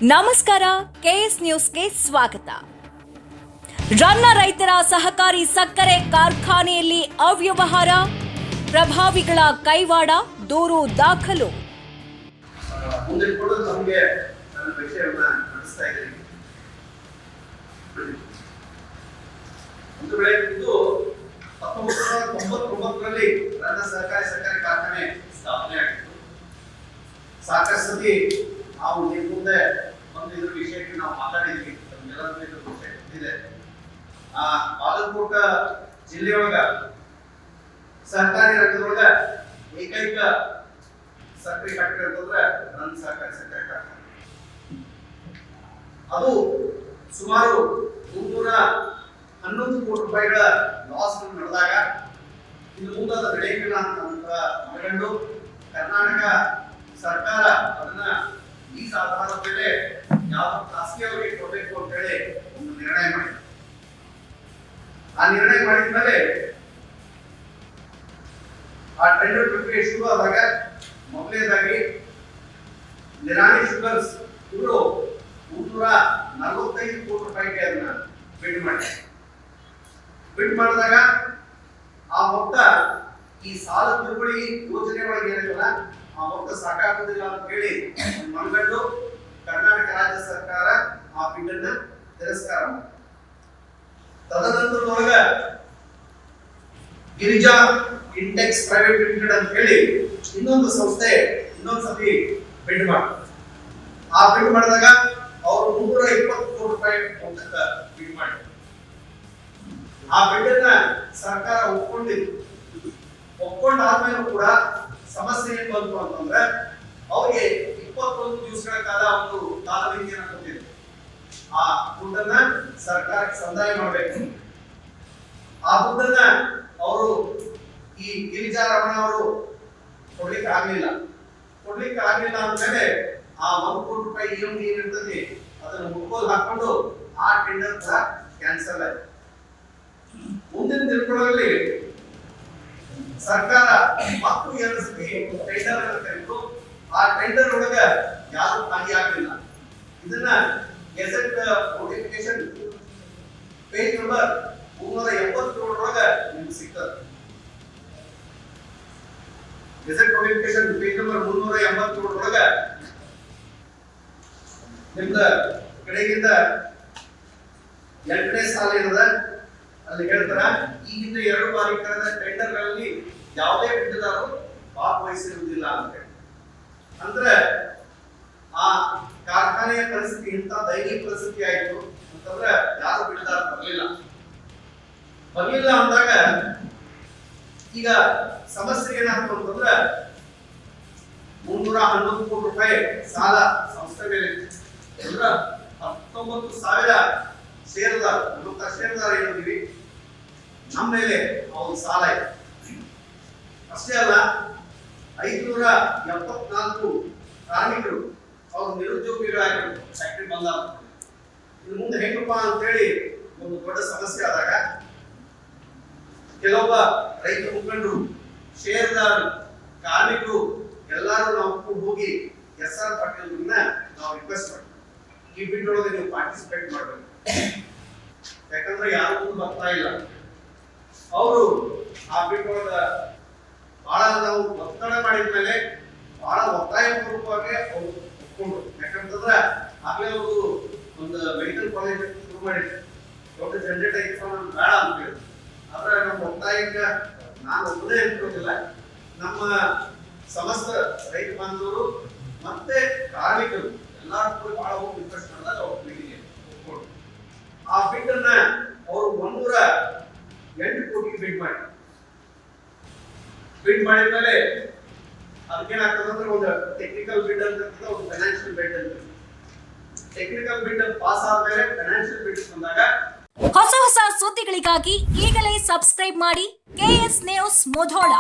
ನಮಸ್ಕಾರ, ಕೆಎಸ್ ನ್ಯೂಸ್ಗೆ ಸ್ವಾಗತ. ರನ್ನ ರೈತರ ಸಹಕಾರಿ ಸಕ್ಕರೆ ಕಾರ್ಖಾನೆಯಲ್ಲಿ ಅವ್ಯವಹಾರ, ಪ್ರಭಾವಿಗಳ ಕೈವಾಡ, ದೂರು ದಾಖಲು. ಸಹಕಾರಿ ಕಾರ್ಖಾನೆ ಸ್ಥಾಪನೆ ಆಗಿತ್ತು. ಸಾಕಷ್ಟು ಸತಿ ನಾವು ಮುಂದೆ ಒಂದು ಇದ್ರ ವಿಷಯಕ್ಕೆ ನಾವು ಮಾತಾಡಿದ್ವಿ. ಇದೆ ಬಾಗಲಕೋಟ ಜಿಲ್ಲೆಯೊಳಗ ಸಹಕಾರಿ ರಂಗದೊಳಗ ಏಕೈಕ ಸಕ್ಕರೆ ಫ್ಯಾಕ್ಟರಿ ಅಂತಂದ್ರೆ ನನ್ನ ಸಹಕಾರಿ ಸಕ್ಕರೆ ಕಾರ್ಖಾನೆ. ಅದು ಸುಮಾರು 311 ಕೋಟಿ ರೂಪಾಯಿಗಳ ಲಾಸ್ ನಡೆದಾಗ ಇನ್ನು ಮುಂದಾದ ಬೆಳೆಗಿಲ್ಲ ಅಂತ ಮನಗಂಡು ಕರ್ನಾಟಕ ಸರ್ಕಾರ ಅದನ್ನ ಲೀಸ್ ಆಧಾರದ ಮೇಲೆ ಯಾವ ಖಾಸಗಿಯವರಿಗೆ ಕೊಡಬೇಕು ಅಂತ ಹೇಳಿ ಒಂದು ನಿರ್ಣಯ ಮಾಡಿದೆ. ಆ ನಿರ್ಣಯ ಮಾಡಿದ ಮೇಲೆ ಆ ಟೆಂಡರ್ ಪ್ರಕ್ರಿಯೆ ಶುರು ಆದಾಗ ಮೊದಲನೇದಾಗಿ ನಿರಾಣಿ ಶುಗರ್ಸ್ ಇವರು 345 ಕೋಟಿ ರೂಪಾಯಿಗೆ ಅದನ್ನ ಬಿಡ್ ಮಾಡಿದ್ದಾರೆ. ಬಿಡ್ ಮಾಡಿದಾಗ ಆ ಮೊತ್ತ ಈ ಸಾಲ ತಿರುವಳಿ ಯೋಜನೆ ಒಳಗೆ ಏನಿಲ್ಲ ಆ ಮೊತ್ತ ಸಾಕಾಗುವುದಿಲ್ಲ ಅಂತ ಹೇಳಿ ಮನಗಂಡು ಕರ್ನಾಟಕ ರಾಜ್ಯ ಸರ್ಕಾರ ಆ ಬಿಡ್ ಅನ್ನ ತಿರಸ್ಕಾರ ಮಾಡಿದೆ. ತದನಂತರದೊಳಗ ಗಿರಿಜಾ ಇಂಟೆಕ್ಸ್ ಪ್ರೈವೇಟ್ ಲಿಮಿಟೆಡ್ ಅಂತ ಹೇಳಿ ಇನ್ನೊಂದು ಸಂಸ್ಥೆ ಇನ್ನೊಂದು ಸತಿ ಬಿಡ್ ಮಾಡಿದ್ರು. ಆ ಬಿಡ್ ಮಾಡಿದಾಗ ಅವರು 320 ಕೋಟಿ ರೂಪಾಯಿ ಮೊತ್ತಕ್ಕೆ ಬಿಡ್ ಮಾಡಿದ್ರು. ಆ ಬಿಡ್ ಅನ್ನ ಸರ್ಕಾರ ಒಪ್ಕೊಂಡಾದ್ಮೇಲೂ ಕೂಡ ಸಮಸ್ಯೆ ಏನ್ ಬಂತು ಅಂತಂದ್ರೆ ಅವ್ರಿಗೆ 21 ದಿವಸಗಳ ಕಾಲ ಒಂದು ಕಾಲಮಿತಿಯನ್ನು ಕೊಟ್ಟಿದ್ರು. ಆ ದುಡ್ಡನ್ನ ಸರ್ಕಾರಕ್ಕೆ ಸಂದಾಯ ಮಾಡಬೇಕು. ಆ ದುಡ್ಡನ್ನ ಅವರು ಈ ಗಿರಿಜಾ ರಮಣ ಅವರು ಕೊಡ್ಲಿಕ್ಕೆ ಆಗ್ಲಿಲ್ಲ ಅಂದ್ಮೇಲೆ ಆ 1 ಕೋಟಿ ರೂಪಾಯಿ ಏನಿರ್ತದೆ ಅದನ್ನ ಮುಕ್ಕೋಲ್ ಹಾಕೊಂಡು ಆ ಟೆಂಡರ್ ಕೂಡ ಕ್ಯಾನ್ಸಲ್ ಆಯ್ತು. ಮುಂದಿನ ದಿನಗಳಲ್ಲಿ ಸರ್ಕಾರ ಮತ್ತು 2 ಸತಿ ಟೆಂಡರ್ ಅನ್ನು ಕರೆದು ಆ ಟೆಂಡರ್ ಒಳಗ ಯಾರು ಖಾಲಿ ಆಗಲಿಲ್ಲ. ಇದನ್ನ ಗೆಜೆಟ್ ನೋಟಿಫಿಕೇಶನ್ ಪೇಜ್ ನಂಬರ್ 380 ಒಳಗ ನಿಮ್ಗೆ ಸಿಗ್ತದೆ. ಗೆಜೆಟ್ ನೋಟಿಫಿಕೇಶನ್ ಪೇಜ್ ನಂಬರ್ 380 ಒಳಗ ನಿಮ್ದ ಕಡೆಗಿಂದ 8ನೇ ಸಾಲ ಇರದ ಅಲ್ಲಿ ಹೇಳ್ತಾರ ಈಗಿಂದ 2 ಬಾರಿ ಕರೆದ ಟೆಂಡರ್ ಗಳಲ್ಲಿ ಯಾವುದೇ ಬಿಡ್ದಾರರು ಭಾಗವಹಿಸಿರುವುದಿಲ್ಲ ಅಂತ. ಅಂದ್ರೆ ಆ ಕಾರ್ಖಾನೆಯ ಪರಿಸ್ಥಿತಿ ಇಂತ ದೈನಿಕ ಪರಿಸ್ಥಿತಿ ಆಯ್ತು ಅಂತಂದ್ರೆ ಯಾರು ಬಿಡ್ದಾರ ಬರಲಿಲ್ಲ ಅಂದಾಗ ಈಗ ಸಮಸ್ಯೆ ಏನಾಗ್ತದೆ ಅಂತಂದ್ರೆ 311 ಕೋಟಿ ರೂಪಾಯಿ ಸಾಲ ಸಂಸ್ಥೆ ಮೇಲೆ ಅಂದ್ರ 19,000 ಷೇರುದಾರ ಏನಿದ್ದೀವಿ ನಮ್ಮ ಮೇಲೆ ಅವ್ರ ಸಾಲ ಇದೆ. ಅಷ್ಟೇ ಅಲ್ಲ 574 ಕಾರ್ಮಿಕರು ಅವ್ರು ನಿರುದ್ಯೋಗಿಗಳಾಗಿರ್ಬೇಕು ಫ್ಯಾಕ್ಟರಿ ಬಂದ. ಇನ್ನು ಮುಂದೆ ಹೆಂಗಪ್ಪ ಅಂತೇಳಿ ಒಂದು ದೊಡ್ಡ ಸಮಸ್ಯೆ ಆದಾಗ ಕೆಲವೊಬ್ಬ ರೈತ ಮುಖಂಡರು, ಷೇರುದಾರರು, ಕಾರ್ಮಿಕರು ಎಲ್ಲರೂ ನಾವು ಹೋಗಿ SR ಪಾಟೀಲ್ ನಾವು ರಿಕ್ವೆಸ್ಟ್ ಮಾಡ್ತೀವಿ ಈ ಬಿಡ್ ಒಳಗೆ ನೀವು ಪಾರ್ಟಿಸಿಪೇಟ್ ಮಾಡಬೇಕು. ಯಾಕಂದ್ರೆ ಯಾರು ಮುಂದೆ ಬರ್ತಾ ಇಲ್ಲ. ಅವರು ಆ ಬಿಡ್ ಒಳಗ ಬಹಳ ನಾವು ಒತ್ತಡ ಮಾಡಿದ ಮೇಲೆ ಬಹಳ ಒತ್ತಾಯಪೂರ್ವಕವಾಗಿ ಅವರು ಒಪ್ಕೊಂಡ್ರು. ಯಾಕಂತಂದ್ರೆ ಆಗ್ಲೇ ಅವರು ಒಂದು ಮೆಡಿಕಲ್ ಕಾಲೇಜ್ ಶುರು ಮಾಡಿದ್ರು. ದೊಡ್ಡ ಜನರೇಟ್ ಬೇಡ ಅಂತ ಹೇಳಿ. ಆದ್ರೆ ನಮ್ಮ ಒತ್ತಾಯಕ್ಕೆ ನಾನು ಒಬ್ಬನೇ ಇಟ್ಕೊಂಡಿಲ್ಲ, ನಮ್ಮ ಸಮಸ್ತ ರೈತ ಬಾಂಧವರು ಮತ್ತೆ ಕಾರ್ಮಿಕರು ಎಲ್ಲರೂ ಕೂಡ ಬಹಳ ಹೋಗಿ ರಿಕ್ವೆಸ್ಟ್ ಮಾಡಿದಾಗ ಅವ್ರ ಬಿಡ್ಗೆ ಒಪ್ಕೊಂಡ್ರು. ಆ ಬಿಡ್ ಅನ್ನ ಅವರು 108 ಕೋಟಿ ಬಿಡ್ ಮಾಡಿದ್ಮೇಲೆ ಅದಕ್ಕೇನಾಗ್ತದೆ ಅಂದ್ರೆ ಒಂದು ಟೆಕ್ನಿಕಲ್ ಬಿಡ್ ಅಂತ ಒಂದು ಫೈನಾನ್ಷಿಯಲ್ ಬಿಡ್ ಅಂತ. ಟೆಕ್ನಿಕಲ್ ಬಿಡ್ ಪಾಸ್ ಆದ್ಮೇಲೆ ಫೈನಾನ್ಷಿಯಲ್ ಬಿಡ್ ಬಂದಾಗ ಹೊಸ ಸುದ್ದಿಗಳಿಗಾಗಿ ಈಗಲೇ ಸಬ್ಸ್ಕ್ರೈಬ್ ಮಾಡಿ ಕೆಎಸ್ ನ್ಯೂಸ್ ಮುಧೋಳ.